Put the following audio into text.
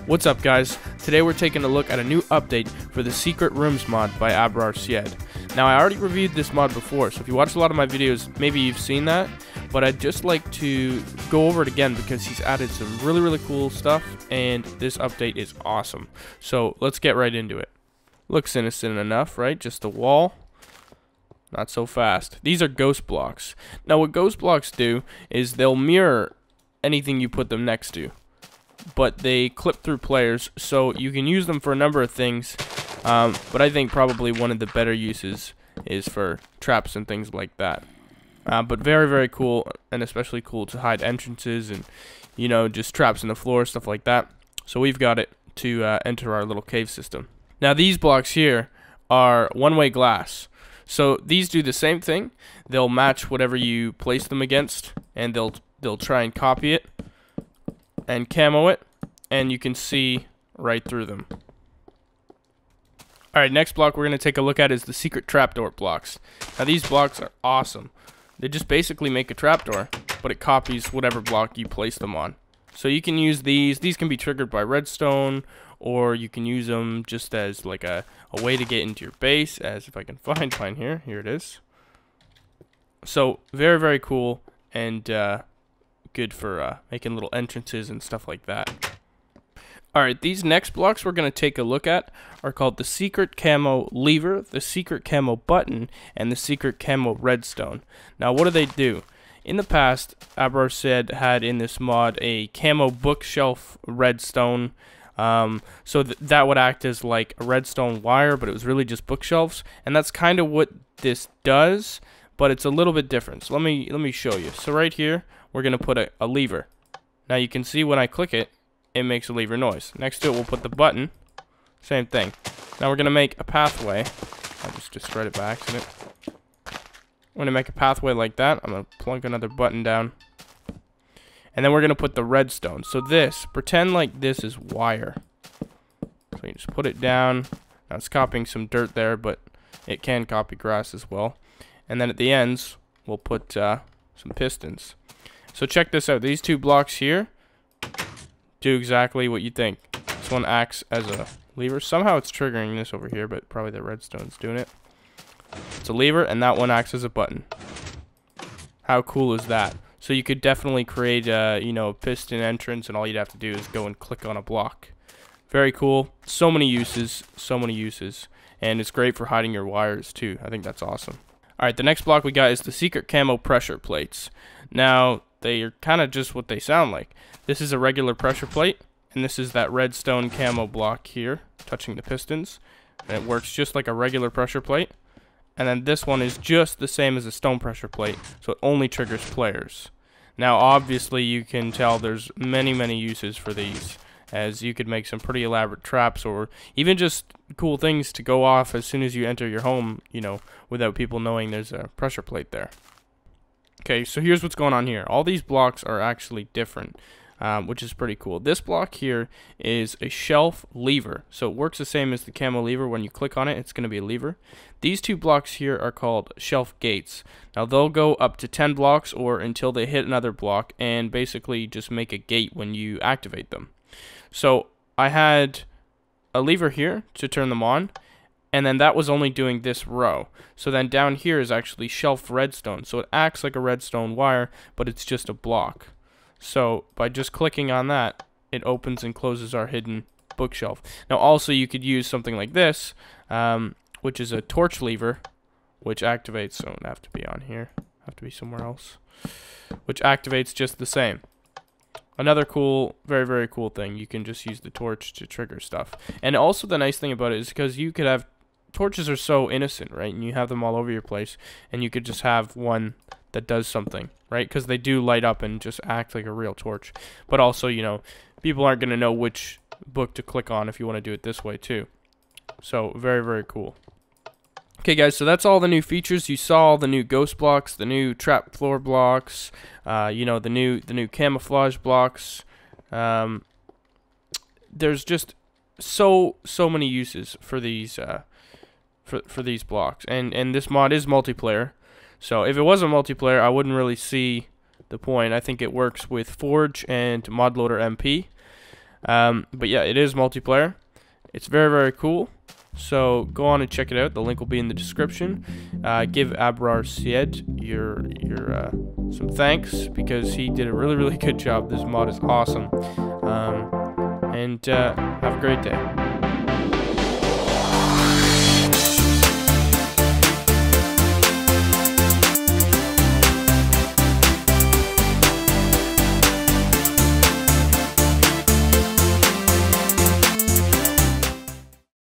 What's up, guys? Today we're taking a look at a new update for the Secret Rooms mod by Abrar Syed. Now, I already reviewed this mod before, so if you watch a lot of my videos, maybe you've seen that, but I'd just like to go over it again because he's added some really cool stuff, and this update is awesome. So let's get right into it. Looks innocent enough, right? Just a wall. Not so fast. These are ghost blocks. Now, what ghost blocks do is they'll mirror anything you put them next to, but they clip through players, so you can use them for a number of things, but I think probably one of the better uses is for traps and things like that. But very cool, and especially cool to hide entrances and, you know, just traps in the floor, stuff like that. So we've got it to enter our little cave system. Now, these blocks here are one-way glass, so these do the same thing. They'll match whatever you place them against, and they'll try and copy it and camo it, and you can see right through them. Alright, next block we're going to take a look at is the secret trapdoor blocks. Now, these blocks are awesome. They just basically make a trapdoor, but it copies whatever block you place them on. So you can use these. These can be triggered by redstone, or you can use them just as like a way to get into your base, as if I can find mine here. Here it is. So very cool, and good for making little entrances and stuff like that. Alright, these next blocks we're going to take a look at are called the secret camo lever, the secret camo button, and the secret camo redstone. Now, what do? In the past, Abrar Syed had in this mod a camo bookshelf redstone, so that would act as like a redstone wire, but it was really just bookshelves, and that's kind of what this does, but it's a little bit different. So let me show you. So right here, we're going to put a lever. Now you can see when I click it, it makes a lever noise. Next to it, we'll put the button. Same thing. Now we're going to make a pathway. I just destroyed it by accident. I'm going to make a pathway like that. I'm going to plunk another button down. And then we're going to put the redstone. So this, pretend like this is wire. So you just put it down. Now it's copying some dirt there, but it can copy grass as well. And then at the ends, we'll put some pistons. So check this out. These two blocks here do exactly what you think. This one acts as a lever. Somehow it's triggering this over here, but probably the redstone's doing it. It's a lever, and that one acts as a button. How cool is that? So you could definitely create a, you know, piston entrance, and all you'd have to do is go and click on a block. Very cool. So many uses, and it's great for hiding your wires too. I think that's awesome. Alright, the next block we got is the secret camo pressure plates. Now, they are kind of just what they sound like. This is a regular pressure plate, and this is that redstone camo block here, touching the pistons. And it works just like a regular pressure plate. And then this one is just the same as a stone pressure plate, so it only triggers players. Now, obviously, you can tell there's many uses for these, as you could make some pretty elaborate traps, or even just cool things to go off as soon as you enter your home, you know, without people knowing there's a pressure plate there. Okay, so here's what's going on here. All these blocks are actually different, which is pretty cool. This block here is a shelf lever, so it works the same as the camo lever. When you click on it, it's going to be a lever. These two blocks here are called shelf gates. Now, they'll go up to 10 blocks or until they hit another block, and basically just make a gate when you activate them. So I had a lever here to turn them on, and then that was only doing this row. So then down here is actually shelf redstone. So it acts like a redstone wire, but it's just a block. So by just clicking on that, it opens and closes our hidden bookshelf. Now also you could use something like this, which is a torch lever, which activates, so it would have to be on here, have to be somewhere else, which activates just the same. Another cool, very cool thing, you can just use the torch to trigger stuff. And also the nice thing about it is because you could have, torches are so innocent, right? And you have them all over your place, and you could just have one that does something, right? Because they do light up and just act like a real torch. But also, you know, people aren't going to know which book to click on if you want to do it this way too. So very cool. Okay, guys, so that's all the new features. You saw all the new ghost blocks, the new trap floor blocks, you know, the new camouflage blocks. There's just so many uses for these for these blocks, and this mod is multiplayer, So if it wasn't multiplayer, I wouldn't really see the point. I think it works with Forge and ModLoader MP. But yeah, it is multiplayer. It's very, very cool. So go on and check it out. The link will be in the description. Give Abrar Syed your some thanks, because he did a really, really good job. This mod is awesome. And have a great day.